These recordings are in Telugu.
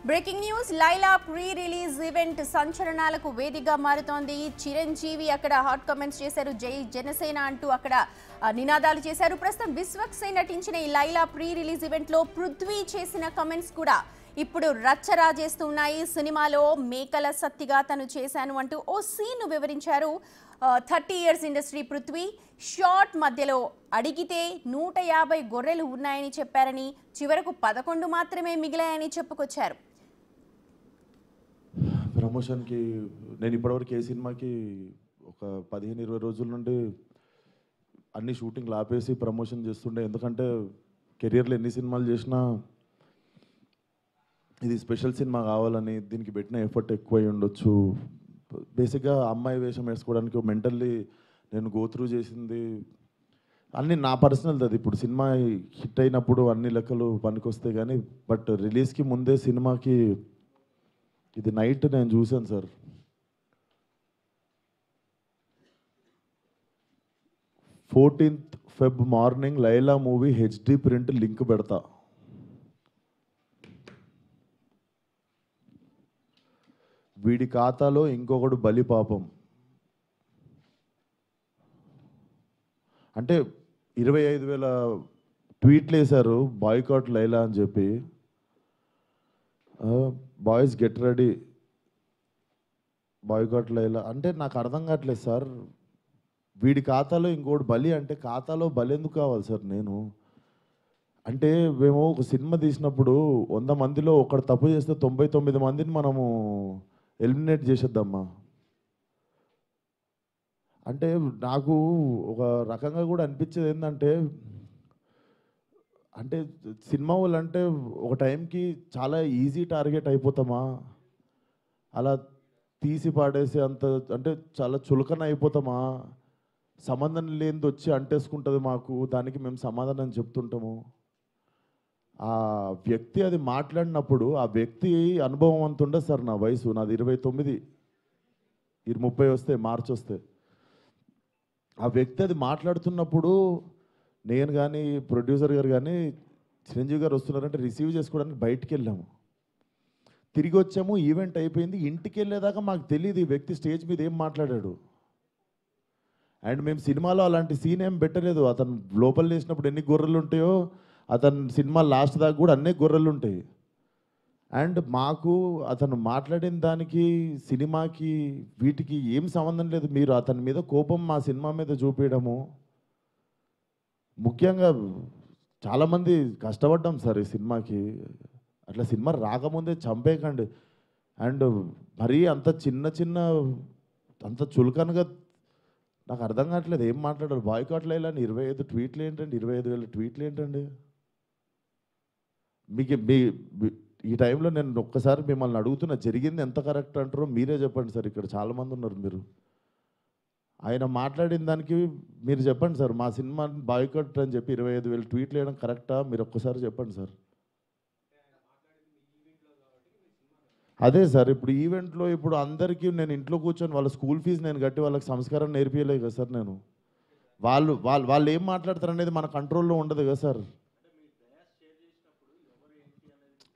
Breaking news Laila pre release event సంచలనాలకు వేదికగా మారుతోంది. చిరంజీవి అక్కడ హాట్ కామెంట్స్ చేశారు. జై జనసేన అంటూ అక్కడ నినాదాలు చేశారు. ప్రస్తుతం విశ్వక్సేన్ నటించిన ఈ లైలా ప్రీ రిలీజ్ ఈవెంట్ లో పృథ్వీ చేసిన కామెంట్స్ కూడా ఇప్పుడు రచ్చరాజేస్తున్నాయి. సినిమాలో మేకల సత్తిగా తను చేశాను అంటూ ఓ సీన్ వివరించారు. 30 years ఇండస్ట్రీ పృథ్వీ షార్ట్ మధ్యలో అడిగితే 150 గొర్రెలు ఉన్నాయని చెప్పారని, చివరకు 11 మాత్రమే మిగిలాయని చెప్పుకొచ్చారు. ప్రమోషన్కి నేను ఇప్పటివరకు ఏ సినిమాకి ఒక 15-20 రోజుల నుండి అన్ని షూటింగ్లు ఆపేసి ప్రమోషన్ చేస్తుండే. ఎందుకంటే కెరియర్లో ఎన్ని సినిమాలు చేసినా ఇది స్పెషల్ సినిమా కావాలని దీనికి పెట్టిన ఎఫర్ట్ ఎక్కువ అయి ఉండొచ్చు. బేసిక్గా అమ్మాయి వేషం వేసుకోవడానికి మెంటల్లీ నేను గోత్రూ చేసింది అన్నీ నా పర్సనల్. అది ఇప్పుడు సినిమా హిట్ అయినప్పుడు అన్ని లెక్కలు పనికొస్తాయి కానీ, బట్ రిలీజ్కి ముందే సినిమాకి ఇది నైట్ నేను చూశాను sir. 14th Feb morning Laila movie HD print link పెడతా. వీడి ఖాతాలో ఇంకొకడు బలి పాపం. అంటే 25,000 ట్వీట్లు వేశారు బాయ్కాట్ లైలా అని చెప్పి. Boys get ready boycott Laila అంటే నాకు అర్థం కావట్లేదు సార్. వీడి ఖాతాలో ఇంకోటి బలి అంటే ఖాతాలో బలి ఎందుకు కావాలి సార్? నేను అంటే మేము ఒక సినిమా తీసినప్పుడు 100 మందిలో ఒకడు తప్పు చేస్తే 99 మందిని మనము ఎలిమినేట్ చేసేద్దామా? అంటే నాకు ఒక రకంగా కూడా అనిపించేది ఏంటంటే, అంటే సినిమా వాళ్ళు అంటే ఒక టైంకి చాలా ఈజీ టార్గెట్ అయిపోతామా? అలా తీసి పాడేసి అంత అంటే చాలా చులకన అయిపోతామా? సంబంధం లేనిది వచ్చి అంటేసుకుంటుంది మాకు, దానికి మేము సమాధానం చెప్తుంటాము. ఆ వ్యక్తి అది మాట్లాడినప్పుడు ఆ వ్యక్తి అనుభవం అంత ఉండదు సార్. నా వయసు నాది 29, 30 వస్తే మార్చి వస్తే ఆ వ్యక్తి అది మాట్లాడుతున్నప్పుడు నేను కానీ ప్రొడ్యూసర్ గారు కానీ చిరంజీవి గారు వస్తున్నారంటే రిసీవ్ చేసుకోవడానికి బయటికి వెళ్ళాము. తిరిగి వచ్చాము, ఈవెంట్ అయిపోయింది. ఇంటికి వెళ్ళేదాకా మాకు తెలియదు ఈ వ్యక్తి స్టేజ్ మీద ఏం మాట్లాడాడు. అండ్ మేము సినిమాలో అలాంటి సీన్ ఏం పెట్టలేదు. అతను లోపల వేసినప్పుడు ఎన్ని గొర్రెలు ఉంటాయో అతను సినిమా లాస్ట్ దాకా కూడా అన్నీ గొర్రెలు ఉంటాయి. అండ్ మాకు అతను మాట్లాడిన దానికి సినిమాకి వీటికి ఏం సంబంధం లేదు. మీరు అతని మీద కోపం మా సినిమా మీద చూపించడము. ముఖ్యంగా చాలామంది కష్టపడ్డాం సార్ ఈ సినిమాకి. అట్లా సినిమా రాకముందే చంపేయకండి. అండ్ మరీ అంత చిన్న అంత చులకనగా నాకు అర్థం కావట్లేదు ఏం మాట్లాడారు. బాయ్కాట్ లైలా 25 ట్వీట్లు ఏంటండి? 25,000 ట్వీట్లు ఏంటండి? మీకు ఈ టైంలో నేను ఒక్కసారి మిమ్మల్ని అడుగుతున్నా, జరిగింది ఎంత కరెక్ట్ అంటారో మీరే చెప్పండి సార్. ఇక్కడ చాలామంది ఉన్నారు. మీరు ఆయన మాట్లాడిన దానికి మీరు చెప్పండి సార్. మా సినిమా బాయ్కాట్ అని చెప్పి 25,000 ట్వీట్లు వేయడం కరెక్టా? మీరు ఒక్కసారి చెప్పండి సార్. అదే సార్, ఇప్పుడు ఈవెంట్లో ఇప్పుడు అందరికీ నేను ఇంట్లో కూర్చొని వాళ్ళ స్కూల్ ఫీజు నేను కట్టి వాళ్ళకి సంస్కారం నేర్పించలేదు కదా సార్. నేను వాళ్ళు ఏం మాట్లాడతారు అనేది మన కంట్రోల్లో ఉండదు కదా సార్.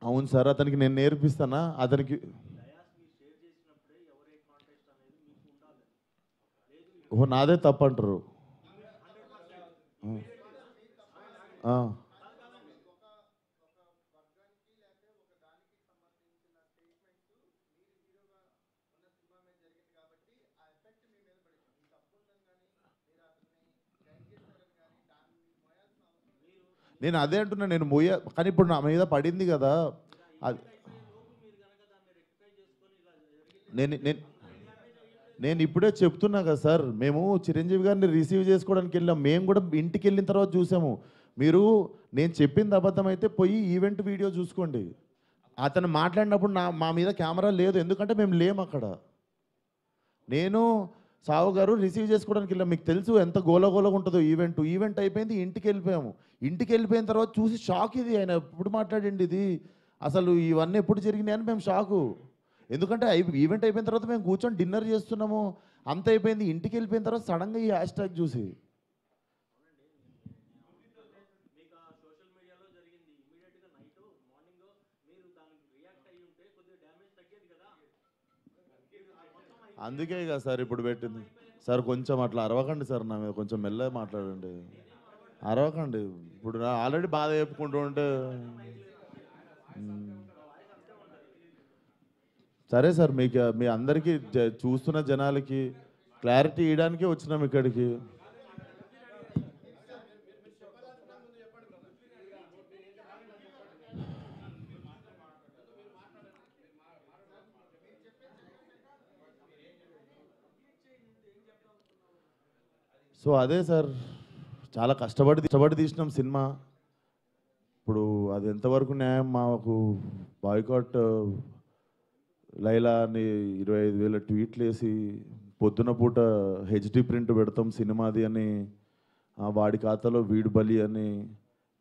అవును సార్, అతనికి నేను నేర్పిస్తానా? అతనికి ఓహో నాదే తప్పు అంటారు. నేను అదే అంటున్నా, నేను కానీ ఇప్పుడు నా మీద పడింది కదా. నేను ఇప్పుడే చెప్తున్నా కదా సార్. మేము చిరంజీవి గారిని రిసీవ్ చేసుకోవడానికి వెళ్ళాం. మేము కూడా ఇంటికి వెళ్ళిన తర్వాత చూసాము. మీరు నేను చెప్పింది అబద్ధం అయితే పోయి ఈవెంట్ వీడియో చూసుకోండి. అతను మాట్లాడినప్పుడు మా మీద కెమెరా లేదు, ఎందుకంటే మేము లేము అక్కడ. నేను సావు గారు రిసీవ్ చేసుకోవడానికి వెళ్ళాం. మీకు తెలుసు ఎంత గోలగోలగా ఉంటుందో ఈవెంట్ అయిపోయింది, ఇంటికి వెళ్ళిపోయాము. ఇంటికి వెళ్ళిపోయిన తర్వాత చూసి షాక్. ఇది ఆయన ఎప్పుడు మాట్లాడండి, ఇది అసలు ఇవన్నీ ఎప్పుడు జరిగినాయి అని మేము షాకు. ఎందుకంటే ఈవెంట్ అయిపోయిన తర్వాత మేము కూర్చొని డిన్నర్ చేస్తున్నాము, అంత అయిపోయింది. ఇంటికి వెళ్ళిపోయిన తర్వాత సడన్గా ఈ హ్యాష్ ట్యాగ్ చూసి అందుకే కదా సార్ ఇప్పుడు పెట్టింది. సార్ కొంచెం అట్లా అరవకండి సార్, నా మీద కొంచెం మెల్లగా మాట్లాడండి. అరవకండి. ఇప్పుడు ఆల్రెడీ బాధ చెప్పుకుంటూ ఉంటే సరే సార్, మీకు మీ అందరికీ చూస్తున్న జనాలకి క్లారిటీ ఇవ్వడానికే వచ్చినాం ఇక్కడికి. సో అదే సార్, చాలా కష్టపడి తీసినాం సినిమా. ఇప్పుడు అది ఎంతవరకు న్యాయం? మాకు బాయ్కాట్ లైలా అని 25,000 ట్వీట్లు వేసి పొద్దున పూట హెచ్డి ప్రింట్ పెడతాం సినిమాది అని, వాడి ఖాతాలో వీడు బలి అని.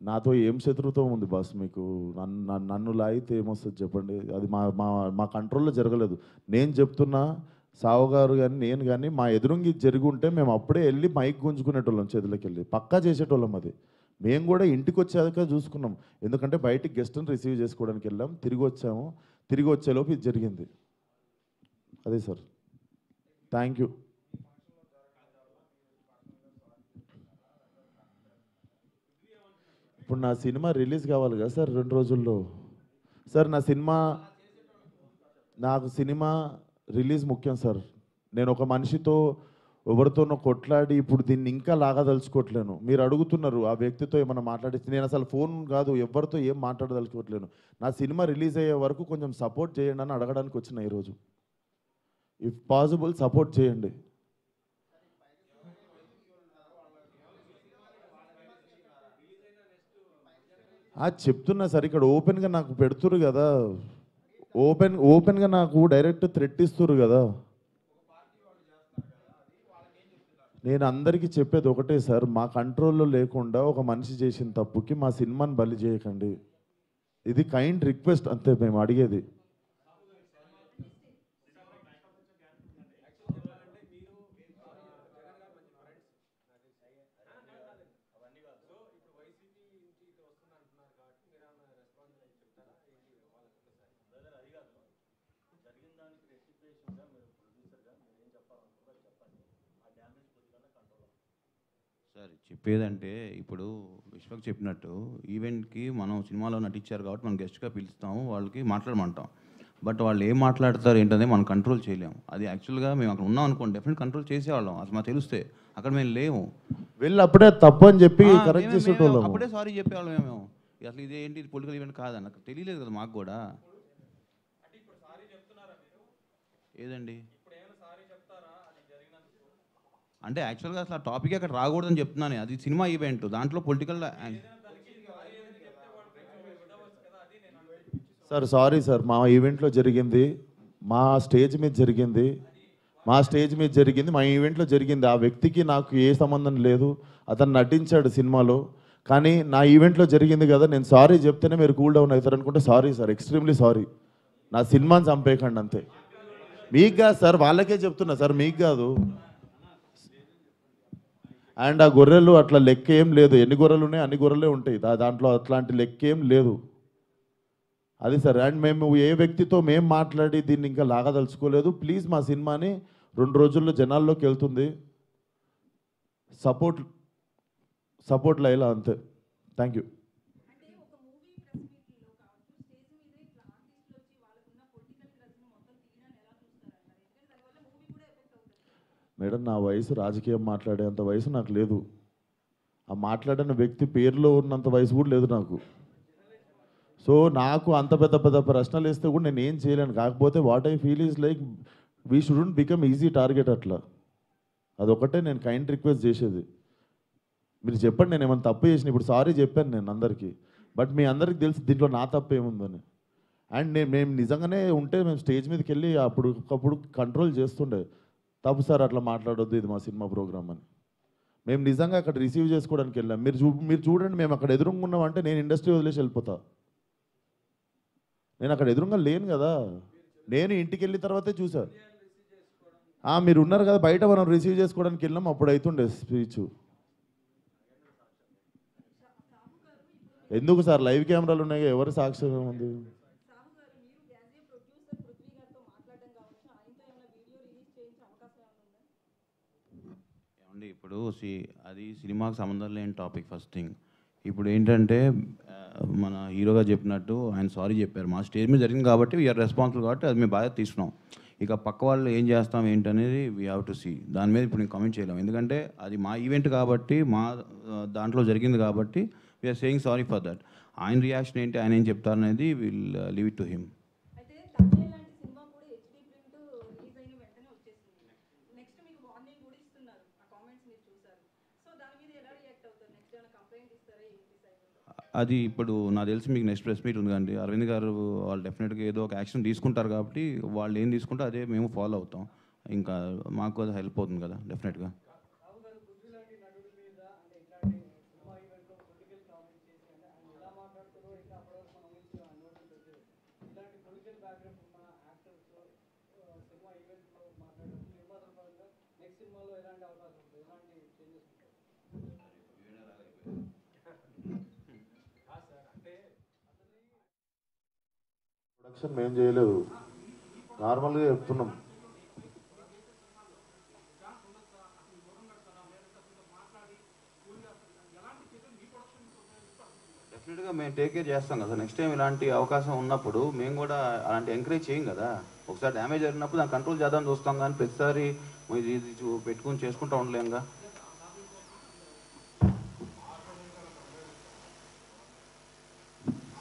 నాతో ఏం శత్రుత్వం ఉంది బాస్ మీకు? నన్ను లాగితే ఏమొస్తుంది చెప్పండి? అది మా మా మా కంట్రోల్లో జరగలేదు. నేను చెప్తున్నా, సావు గారు కానీ నేను కానీ మా ఎదురుంగి జరిగి ఉంటే మేము అప్పుడే వెళ్ళి మైక్ గుంజుకునేటోళ్ళం, చేతులకి వెళ్ళి పక్కా చేసేటోళ్ళం. అది మేము కూడా ఇంటికి వచ్చాక చూసుకున్నాం, ఎందుకంటే బయటికి గెస్ట్ని రిసీవ్ చేసుకోవడానికి వెళ్ళాం, తిరిగి వచ్చాము. తిరిగి వచ్చేలోపు ఇది జరిగింది. అదే సార్, థ్యాంక్ యూ. ఇప్పుడు నా సినిమా రిలీజ్ కావాలి కదా సార్ 2 రోజుల్లో. సార్ నాకు సినిమా రిలీజ్ ముఖ్యం సార్. నేను ఒక మనిషితో ఎవరితోనో కొట్లాడి ఇప్పుడు దీన్ని ఇంకా లాగదలుచుకోవట్లేను. మీరు అడుగుతున్నారు ఆ వ్యక్తితో ఏమైనా మాట్లాడిస్తే, నేను అసలు ఫోన్ కాదు ఎవరితో ఏం మాట్లాడదలుచుకోవట్లేను. నా సినిమా రిలీజ్ అయ్యే వరకు కొంచెం సపోర్ట్ చేయండి అని అడగడానికి వచ్చిన ఈరోజు. ఇఫ్ పాసిబుల్ సపోర్ట్ చేయండి. చెప్తున్నా సార్, ఇక్కడ ఓపెన్గా నాకు పెడుతురు కదా, ఓపెన్గా నాకు డైరెక్ట్ థ్రెట్ ఇస్తురు కదా. నేను అందరికీ చెప్పేది ఒకటే సార్, మా కంట్రోల్లో లేకుండా ఒక మనిషి చేసిన తప్పుకి మా సినిమాని బలి చేయకండి. ఇది కైండ్ రిక్వెస్ట్ అంతే మేము అడిగేది. సార్ చెప్పేదంటే, ఇప్పుడు విశ్వక్ చెప్పినట్టు ఈవెంట్కి మనం సినిమాలో నటించారు కాబట్టి మనం గెస్ట్గా పిలుస్తాము, వాళ్ళకి మాట్లాడమంటాం. బట్ వాళ్ళు ఏం మాట్లాడతారు ఏంటనే మనం కంట్రోల్ చేయలేము. అది యాక్చువల్గా మేము అక్కడ ఉన్నాం అనుకోండి, డెఫినెట్ కంట్రోల్ చేసేవాళ్ళం. అసలు మాకు తెలిస్తే అక్కడ మేము లేము. వెళ్ళి అప్పుడే తప్పు అని చెప్పి కరెక్ట్ చేసేటోళ్ళం. అప్పుడే సారీ చెప్పేవాళ్ళం మేము. అసలు ఇదేంటి, ఇది పొలిటికల్ ఈవెంట్ కాదని నాకు తెలియలేదు కదా మాకు కూడా. ఏదండి అంటే యాక్చువల్గా అసలు ఆ టాపిక్ అక్కడ రాకూడదని చెప్తున్నాను. అది సినిమా ఈవెంట్, దాంట్లో పొలిటికల్. సార్ సారీ సార్, మా ఈవెంట్లో జరిగింది, మా స్టేజ్ మీద జరిగింది, మా ఈవెంట్లో జరిగింది. ఆ వ్యక్తికి నాకు ఏ సంబంధం లేదు, అతను నటించాడు సినిమాలో. కానీ నా ఈవెంట్లో జరిగింది కదా, నేను సారీ చెప్తేనే మీరు కూల్ డౌన్ అవుతారు అనుకుంటే సారీ సార్, ఎక్స్ట్రీమ్లీ సారీ. నా సినిమాని చంపేయకండి అంతే. మీకు కాదు సార్, వాళ్ళకే చెప్తున్నా సార్, మీకు కాదు. అండ్ ఆ గొర్రెలు అట్లా లెక్క ఏం లేదు, ఎన్ని గొర్రెలు ఉన్నాయి అన్ని గొర్రెలే ఉంటాయి, దాంట్లో అట్లాంటి లెక్క ఏం లేదు. అది సార్. అండ్ మేము ఏ వ్యక్తితో మేము మాట్లాడి దీన్ని ఇంకా లాగదలుచుకోలేదు. ప్లీజ్ మా సినిమాని 2 రోజుల్లో జనాల్లోకి వెళ్తుంది, సపోర్ట్ లైలా అంతే. Thank you. మేడం, నా వయసు రాజకీయం మాట్లాడే అంత వయసు నాకు లేదు. ఆ మాట్లాడిన వ్యక్తి పేరులో ఉన్నంత వయసు కూడా లేదు నాకు. సో నాకు అంత పెద్ద పెద్ద ప్రశ్నలు వేస్తే కూడా నేను ఏం చేయలేను. కాకపోతే what I feel is like we shouldn't become easy target. అట్లా అదొకటే నేను కైండ్ రిక్వెస్ట్ చేసేది. మీరు చెప్పండి నేను ఏమైనా తప్పు చేసిన. ఇప్పుడు సారీ చెప్పాను నేను అందరికీ, బట్ మీ అందరికీ తెలుసు దీంట్లో నా తప్పు ఏముందని. అండ్ మేము నిజంగానే ఉంటే మేము స్టేజ్ మీదకి వెళ్ళి అప్పుడు కంట్రోల్ చేస్తుండే, తప్పు సార్ అట్లా మాట్లాడొద్దు, ఇది మా సినిమా ప్రోగ్రామ్ అని. మేము నిజంగా అక్కడ రిసీవ్ చేసుకోవడానికి వెళ్ళాం. మీరు చూడండి, మేము అక్కడ ఎదురుకున్నాం అంటే నేను ఇండస్ట్రీ వదిలేసి వెళ్ళిపోతా. నేను అక్కడ ఎదురుగా లేను కదా, నేను ఇంటికి వెళ్ళిన తర్వాతే చూసా. మీరు ఉన్నారు కదా బయట, మనం రిసీవ్ చేసుకోవడానికి వెళ్ళాం, అప్పుడు అవుతుండే స్పీచ్. ఎందుకు సార్, లైవ్ కెమెరాలు ఉన్నాయి, ఎవరు సాక్ష్యం ఉంది? అండి ఇప్పుడు అది సినిమాకి సంబంధం లేని టాపిక్ ఫస్ట్ థింగ్. ఇప్పుడు ఏంటంటే మన హీరోగా చెప్పినట్టు ఆయన సారీ చెప్పారు. మా స్టేజ్ మీద జరిగింది కాబట్టి వీఆర్ రెస్పాన్సిబుల్ కాబట్టి అది మేము బాగా తీసుకున్నాం. ఇక పక్క వాళ్ళు ఏం చేస్తాం ఏంటనేది వీ హ్యావ్ టు సీ. దాని మీద ఇప్పుడు నేను కామెంట్ చేయలేము, ఎందుకంటే అది మా ఈవెంట్ కాబట్టి మా దాంట్లో జరిగింది కాబట్టి we are saying sorry for that. ఆయన రియాక్షన్ ఏంటి, ఆయన ఏం చెప్తారనేది will leave it to him. అయితే తమిళ లాంటి సినిమా కూడా హెచ్డి ప్రింట్ రిలీజ్ అయిన వెంటనే వచ్చేసింది. నెక్స్ట్ మీకు వార్నింగ్ కూడా ఇస్తున్నారు. ఆ కామెంట్స్ మీరు చూసారు. సో దాని మీద ఎలా రియాక్ట్ అవుతారు? నెక్స్ట్ ఏమైనా కంప్లైంట్ ఇస్తారా ఏంటి సైడ్? అది ఇప్పుడు నాకు తెలిసి మీకు నెక్స్ట్ ప్రెస్ మీట్ ఉంది కండి, అరవింద్ గారు వాళ్ళు డెఫినెట్గా ఏదో ఒక యాక్షన్ తీసుకుంటారు కాబట్టి వాళ్ళు ఏం తీసుకుంటే అదే మేము ఫాలో అవుతాం. ఇంకా మాకు అది హెల్ప్ అవుతుంది కదా డెఫినెట్గా. ప్రొడక్షన్ మేము చేయలేదు, నార్మల్గా చెప్తున్నాం. డెఫినెట్గా మేము టేక్ కేర్ చేస్తాం కదా. నెక్స్ట్ టైం ఇలాంటి అవకాశం ఉన్నప్పుడు మేము కూడా అలాంటి ఎంకరేజ్ చేయం కదా. ఒకసారి డ్యామేజ్ జరిగినప్పుడు దాన్ని కంట్రోల్ చేద్దాం చూస్తాం, కానీ ప్రతిసారి ఇది పెట్టుకుని చేసుకుంటూ ఉండలేముగా.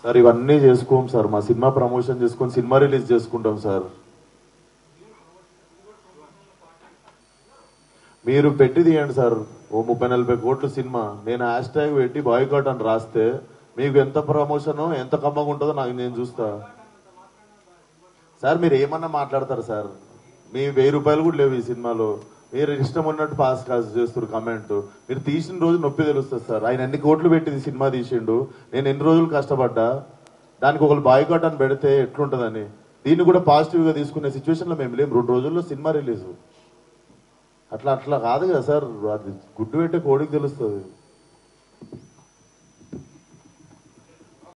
సార్ ఇవన్నీ చేసుకోం సార్, మా సినిమా ప్రమోషన్ చేసుకొని సినిమా రిలీజ్ చేసుకుంటాం సార్. మీరు పెట్టి తీయండి సార్, ఓ 30-40 కోట్ల సినిమా, నేను హ్యాష్ ట్యాగ్ పెట్టి బాయ్కాట్ అని రాస్తే మీకు ఎంత ప్రమోషన్ ఎంత కమ్మగా ఉంటుందో నేను చూస్తా సార్. మీరు ఏమన్నా మాట్లాడతారు సార్, మీ 1000 రూపాయలు కూడా లేవు ఈ సినిమాలో. మీరు ఇష్టం ఉన్నట్టు పాస్ చేస్తారు కమెంట్. మీరు తీసిన రోజు నొప్పి తెలుస్తుంది సార్. ఆయన ఎన్ని కోట్లు పెట్టింది సినిమా తీసిండు, నేను ఎన్ని రోజులు కష్టపడ్డా, దానికి ఒకళ్ళు బాయ్కాట్ అని పెడితే ఎట్లుంటుందని. దీన్ని కూడా పాజిటివ్గా తీసుకునే సిచ్యువేషన్లో మేము లేము. 2 రోజుల్లో సినిమా రిలీజ్, అట్లా కాదు కదా సార్. అది గుడ్డు పెట్టే కోడికి తెలుస్తుంది.